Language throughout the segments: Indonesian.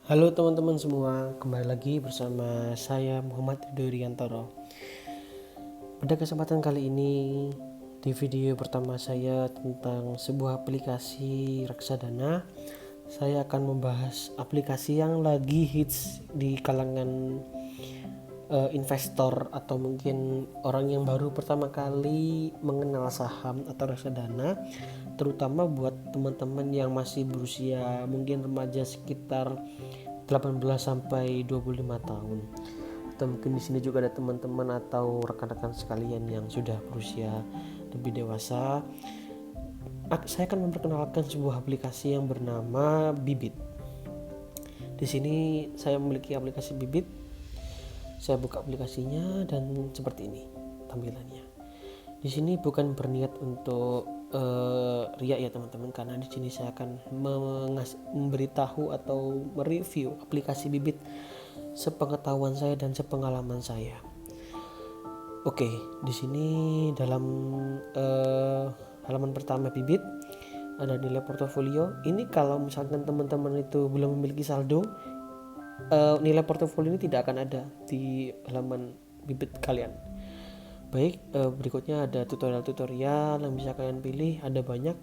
Halo teman-teman semua, kembali lagi bersama saya Muhammad Ridho Riantoro. Pada kesempatan kali ini, di video pertama saya tentang sebuah aplikasi reksadana, saya akan membahas aplikasi yang lagi hits di kalangan investor atau mungkin orang yang baru pertama kali mengenal saham atau reksadana, terutama buat teman-teman yang masih berusia mungkin remaja sekitar 18 sampai 25 tahun. Atau mungkin di sini juga ada teman-teman atau rekan-rekan sekalian yang sudah berusia lebih dewasa. Saya akan memperkenalkan sebuah aplikasi yang bernama Bibit. Di sini saya memiliki aplikasi Bibit. Saya buka aplikasinya dan seperti ini tampilannya. Di sini bukan berniat untuk riak ya teman-teman, karena di sini saya akan memberitahu atau mereview aplikasi Bibit sepengetahuan saya dan sepengalaman saya. Oke, di sini dalam halaman pertama Bibit ada nilai portofolio. Ini kalau misalkan teman-teman itu belum memiliki saldo, nilai portofolio ini tidak akan ada di halaman Bibit kalian. Baik, berikutnya ada tutorial-tutorial yang bisa kalian pilih, ada banyak.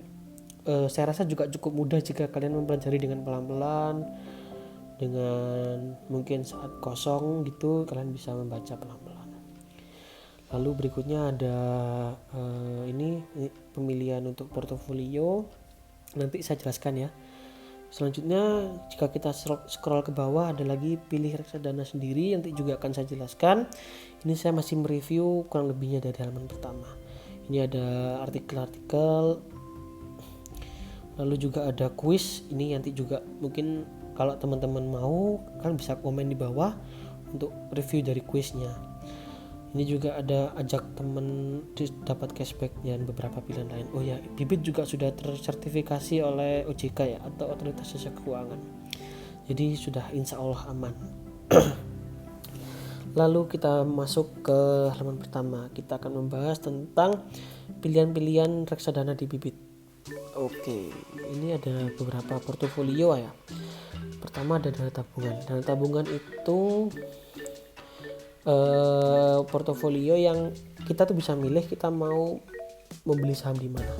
Saya rasa juga cukup mudah jika kalian mempelajari dengan pelan-pelan, dengan mungkin saat kosong gitu kalian bisa membaca pelan-pelan. Lalu berikutnya ada ini pemilihan untuk portofolio, nanti saya jelaskan ya. Selanjutnya jika kita scroll ke bawah ada lagi pilih reksadana sendiri, nanti juga akan saya jelaskan. Ini saya masih mereview kurang lebihnya dari halaman pertama. Ini ada artikel-artikel, lalu juga ada quiz. Ini nanti juga mungkin kalau teman-teman mau kan bisa komen di bawah untuk review dari quiznya. Ini juga ada ajak teman dapat cashback dan beberapa pilihan lain. Oh ya, Bibit juga sudah tersertifikasi oleh OJK ya, atau Otoritas Jasa Keuangan. Jadi sudah insya Allah aman. Lalu kita masuk ke halaman pertama. Kita akan membahas tentang pilihan-pilihan reksadana di Bibit. Oke, ini ada beberapa portofolio ya. Pertama ada dana tabungan. Dana tabungan itu portofolio yang kita tuh bisa milih kita mau membeli saham di mana.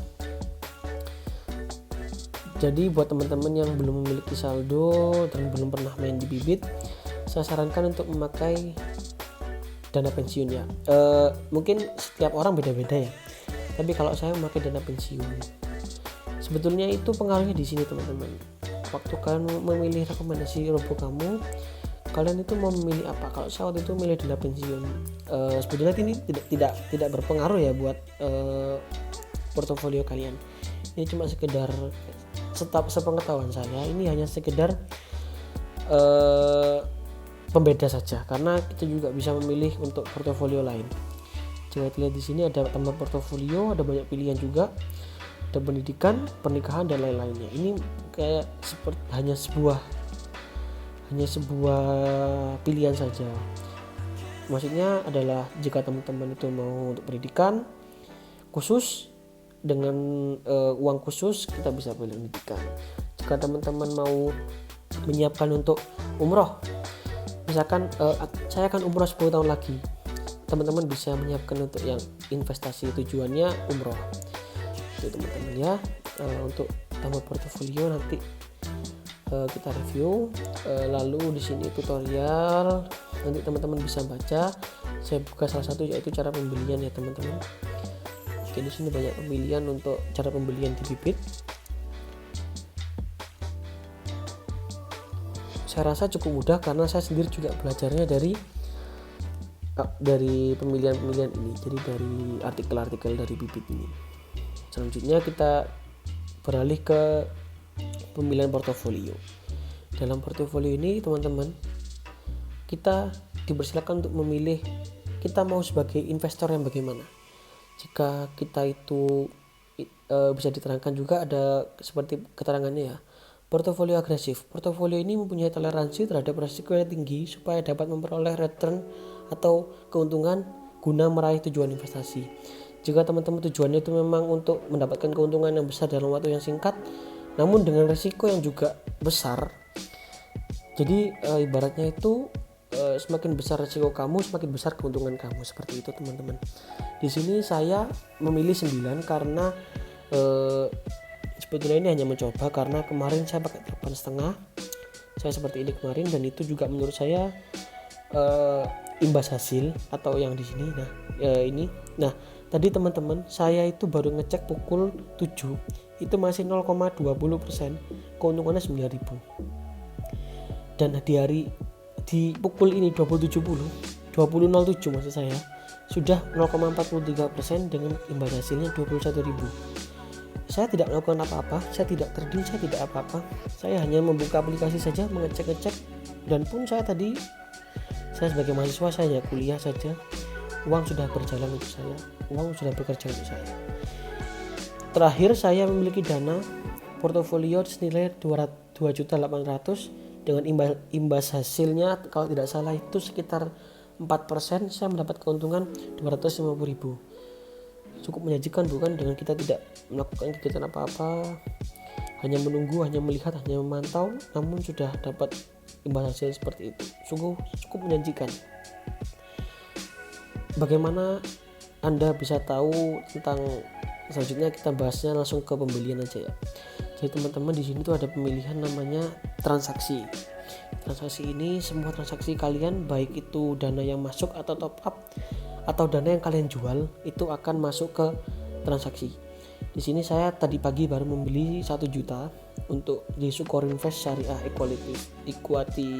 Jadi buat teman-teman yang belum memiliki saldo dan belum pernah main di Bibit, saya sarankan untuk memakai dana pensiun ya. Mungkin setiap orang beda-beda ya. Tapi kalau saya memakai dana pensiun, sebetulnya itu pengaruhnya di sini teman-teman. Waktu kalian memilih rekomendasi robo kamu, kalian itu mau memilih apa? Kalau saya waktu itu milih dana pensiun, sebetulnya ini tidak berpengaruh ya buat portofolio kalian. Ini cuma sekedar sepengetahuan saya, ini hanya sekedar pembeda saja, karena kita juga bisa memilih untuk portofolio lain. Coba lihat di sini ada tambah portofolio, ada banyak pilihan juga, ada pendidikan, pernikahan dan lain-lainnya. Ini kayak seperti hanya sebuah pilihan saja. Maksudnya adalah jika teman-teman itu mau untuk pendidikan khusus dengan uang khusus, kita bisa pilih pendidikan. Jika teman-teman mau menyiapkan untuk umroh, misalkan saya akan umroh 10 tahun lagi, teman-teman bisa menyiapkan untuk yang investasi tujuannya umroh. Itu teman-teman ya. Untuk tambah portofolio nanti kita review. Lalu di sini tutorial, nanti teman-teman bisa baca. Saya buka salah satu yaitu cara pembelian ya teman-teman. Oke, di sini banyak pembelian untuk cara pembelian di Bibit. Saya rasa cukup mudah karena saya sendiri juga belajarnya dari pemilihan-pemilihan ini. Jadi dari artikel-artikel dari Bibit ini. Selanjutnya kita beralih ke pemilihan portofolio. Dalam portofolio ini teman-teman, kita dipersilakan untuk memilih kita mau sebagai investor yang bagaimana. Jika kita itu bisa diterangkan juga ada seperti keterangannya ya. Portofolio agresif. Portofolio ini mempunyai toleransi terhadap risiko yang tinggi supaya dapat memperoleh return atau keuntungan guna meraih tujuan investasi. Jika teman-teman tujuannya itu memang untuk mendapatkan keuntungan yang besar dalam waktu yang singkat, namun dengan risiko yang juga besar, Jadi ibaratnya itu semakin besar resiko kamu, semakin besar keuntungan kamu, seperti itu teman-teman. Di sini saya memilih 9 karena sebetulnya ini hanya mencoba, karena kemarin saya pakai 8,5. Saya seperti ini kemarin, dan itu juga menurut saya imbas hasil atau yang di sini. Nah tadi teman-teman, saya itu baru ngecek pukul 7, itu masih 0,20%, keuntungannya 9.000. Dan di pukul ini 20.07 maksud saya, sudah 0,43% dengan imbas hasilnya 21.000. Saya tidak melakukan apa-apa, saya tidak trading, saya tidak apa-apa. Saya hanya membuka aplikasi saja, mengecek-ngecek. Dan pun saya sebagai mahasiswa, saya hanya kuliah saja. Uang sudah berjalan untuk saya, uang sudah bekerja untuk saya. Terakhir saya memiliki dana portofolio senilai 2.800.000 dengan imbas hasilnya kalau tidak salah itu sekitar 4%. Saya mendapat keuntungan 250.000. Cukup menjanjikan bukan, dengan kita tidak melakukan kegiatan apa-apa, hanya menunggu, hanya melihat, hanya memantau, namun sudah dapat imbas hasil seperti itu. Sungguh cukup menjanjikan. Bagaimana Anda bisa tahu tentang selanjutnya? Kita bahasnya langsung ke pembelian aja ya. Jadi teman-teman, di sini tuh ada pemilihan namanya transaksi. Transaksi ini semua transaksi kalian, baik itu dana yang masuk atau top up atau dana yang kalian jual, itu akan masuk ke transaksi. Di sini saya tadi pagi baru membeli 1 juta untuk di Sukor Invest Syariah Equity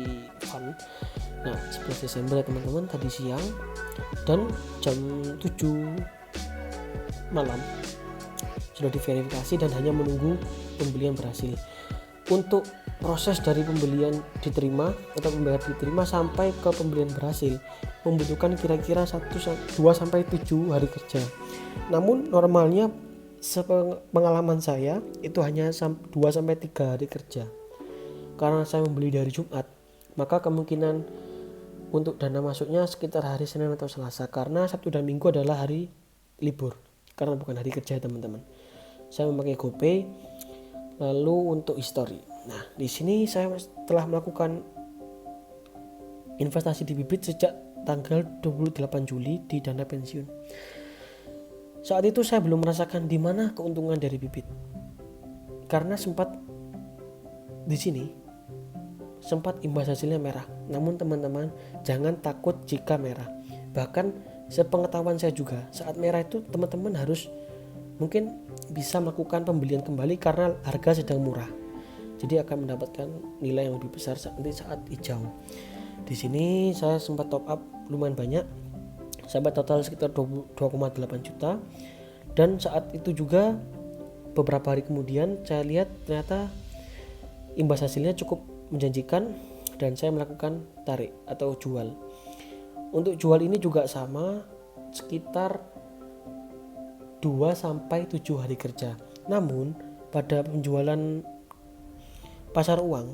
Fund. Nah 11 Desember ya teman-teman, tadi siang, dan jam 7 malam sudah diverifikasi dan hanya menunggu pembelian berhasil. Untuk proses dari pembelian diterima atau pembayaran diterima sampai ke pembelian berhasil membutuhkan kira-kira 2-7 hari kerja. Namun normalnya sepengalaman saya itu hanya 2-3 hari kerja. Karena saya membeli dari Jumat, maka kemungkinan untuk dana masuknya sekitar hari Senin atau Selasa, karena Sabtu dan Minggu adalah hari libur karena bukan hari kerja teman-teman. Saya memakai GoPay. Lalu untuk history. Nah, di sini saya telah melakukan investasi di Bibit sejak tanggal 28 Juli di dana pensiun. Saat itu saya belum merasakan di mana keuntungan dari Bibit. Karena di sini sempat imbas hasilnya merah. Namun teman-teman, jangan takut jika merah. Bahkan sepengetahuan saya juga, saat merah itu teman-teman harus mungkin bisa melakukan pembelian kembali karena harga sedang murah. Jadi akan mendapatkan nilai yang lebih besar nanti saat hijau. Di sini saya sempat top up lumayan banyak, sampai total sekitar 2,8 juta. Dan saat itu juga beberapa hari kemudian saya lihat ternyata imbas hasilnya cukup menjanjikan dan saya melakukan tarik atau jual. Untuk jual ini juga sama, sekitar 2-7 hari kerja. Namun pada penjualan pasar uang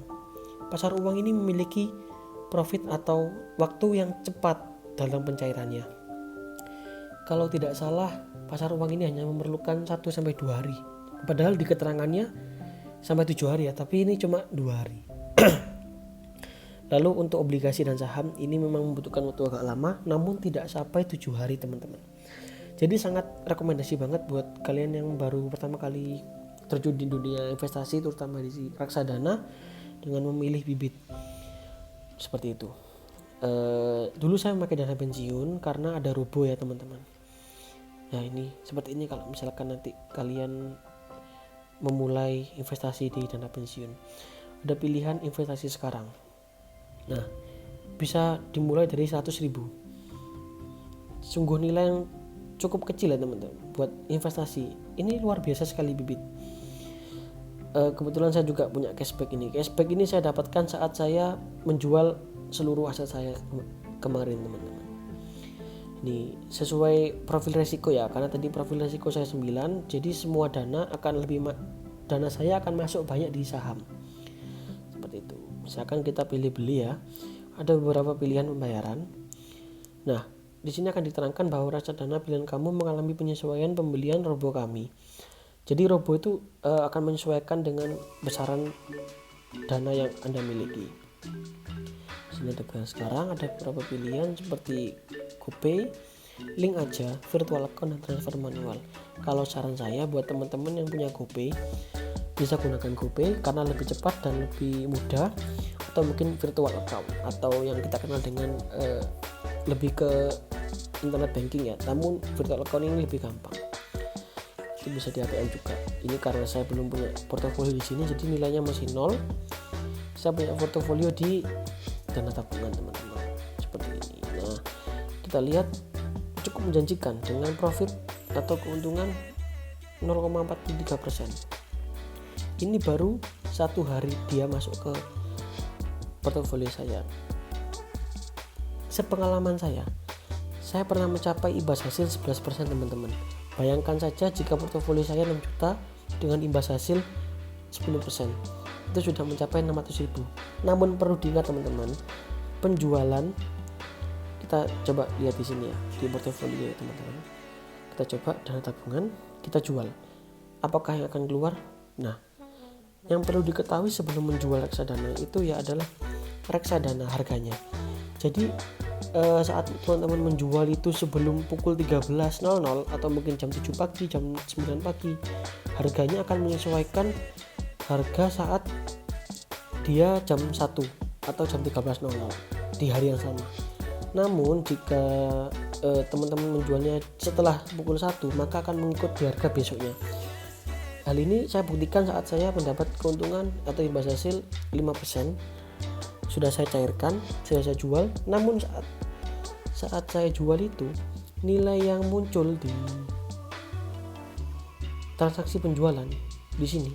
ini memiliki profit atau waktu yang cepat dalam pencairannya. Kalau tidak salah, pasar uang ini hanya memerlukan 1-2 hari. Padahal di keterangannya sampai 7 hari ya, tapi ini cuma 2 hari. Lalu untuk obligasi dan saham ini memang membutuhkan waktu agak lama, namun tidak sampai 7 hari teman-teman. Jadi sangat rekomendasi banget buat kalian yang baru pertama kali terjun di dunia investasi, terutama di reksadana, dengan memilih Bibit seperti itu. Dulu saya memakai dana pensiun karena ada robo ya teman-teman. Nah ini seperti ini kalau misalkan nanti kalian memulai investasi di dana pensiun, ada pilihan investasi sekarang. Nah bisa dimulai dari 100.000. Sungguh nilai yang cukup kecil ya teman-teman buat investasi. Ini luar biasa sekali Bibit. Kebetulan saya juga punya cashback ini. Cashback ini saya dapatkan saat saya menjual seluruh aset saya kemarin teman-teman. Ini sesuai profil resiko ya, karena tadi profil resiko saya 9, jadi semua dana saya akan masuk banyak di saham. Seperti itu. Misalkan kita pilih beli ya, ada beberapa pilihan pembayaran. Nah, di sini akan diterangkan bahwa reksadana pilihan kamu mengalami penyesuaian pembelian robo kami. Jadi robo itu akan menyesuaikan dengan besaran dana yang Anda miliki. Sini sekarang ada beberapa pilihan seperti GoPay, link aja, virtual account, dan transfer manual. Kalau saran saya buat teman-teman yang punya GoPay, bisa gunakan GoPay karena lebih cepat dan lebih mudah, atau mungkin virtual account atau yang kita kenal dengan lebih ke internet banking ya. Namun virtual account ini lebih gampang. Itu bisa di ATM juga. Ini karena saya belum punya portofolio di sini, jadi nilainya masih 0. Saya punya portofolio di dana tabungan teman-teman seperti ini. Nah, kita lihat cukup menjanjikan dengan profit atau keuntungan 0,43%. Ini baru 1 hari dia masuk ke portofolio saya. Sepengalaman saya pernah mencapai imbas hasil 11% teman-teman. Bayangkan saja jika portofolio saya 6 juta dengan imbas hasil 10%, itu sudah mencapai 600.000. Namun perlu diingat teman-teman, penjualan kita coba lihat di sini ya, di portofolio ya teman-teman. Kita coba dana tabungan, kita jual. Apakah yang akan keluar? Nah, yang perlu diketahui sebelum menjual reksadana itu ya adalah reksadana harganya. Jadi saat teman-teman menjual itu sebelum pukul 13.00 atau mungkin jam 7 pagi, jam 9 pagi, harganya akan menyesuaikan harga saat dia jam 1 atau jam 13.00 di hari yang sama. Namun jika teman-teman menjualnya setelah pukul 1, maka akan mengikuti harga besoknya. Hal ini saya buktikan saat saya mendapat keuntungan atau imbas hasil 5%. Sudah saya cairkan, sudah saya jual. Namun saat saya jual itu, nilai yang muncul di transaksi penjualan di sini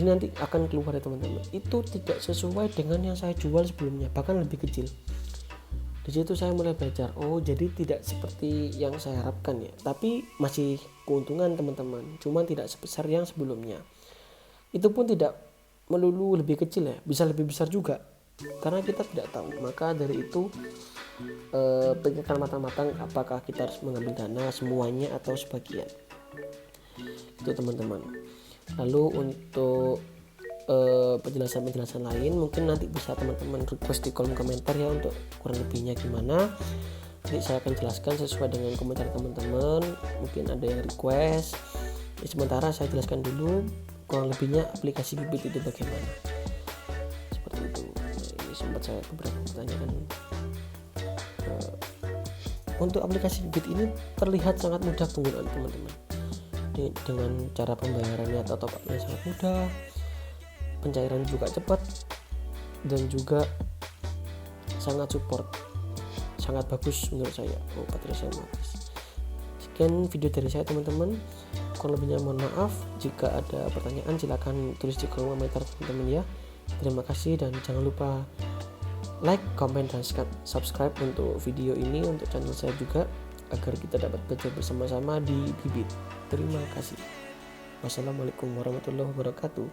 nanti akan keluar ya teman-teman, itu tidak sesuai dengan yang saya jual sebelumnya, bahkan lebih kecil. Di situ saya mulai belajar, oh jadi tidak seperti yang saya harapkan ya, tapi masih keuntungan teman-teman, cuma tidak sebesar yang sebelumnya. Itu pun tidak melulu lebih kecil ya, bisa lebih besar juga, karena kita tidak tahu. Maka dari itu pikirkan matang-matang apakah kita harus mengambil dana semuanya atau sebagian. Itu teman-teman. Lalu untuk penjelasan lain mungkin nanti bisa teman-teman request di kolom komentar ya, untuk kurang lebihnya gimana. Nanti saya akan jelaskan sesuai dengan komentar teman-teman. Mungkin ada yang request ya, sementara saya jelaskan dulu kurang lebihnya aplikasi Bibit itu bagaimana, seperti itu. Nah, ini sempat saya beberapa pertanyaan. Untuk aplikasi Bibit ini terlihat sangat mudah penggunaan teman-teman, dengan cara pembayarannya atau top-up-nya sangat mudah, pencairan juga cepat, dan juga sangat support, sangat bagus menurut saya. Baterai saya habis. Sekian video dari saya teman-teman, kurang lebihnya mohon maaf. Jika ada pertanyaan silakan tulis di kolom komentar teman-teman ya. Terima kasih, dan jangan lupa like, comment, dan subscribe untuk video ini, untuk channel saya juga, agar kita dapat belajar bersama-sama di Bibit. Terima kasih. Wassalamualaikum warahmatullahi wabarakatuh.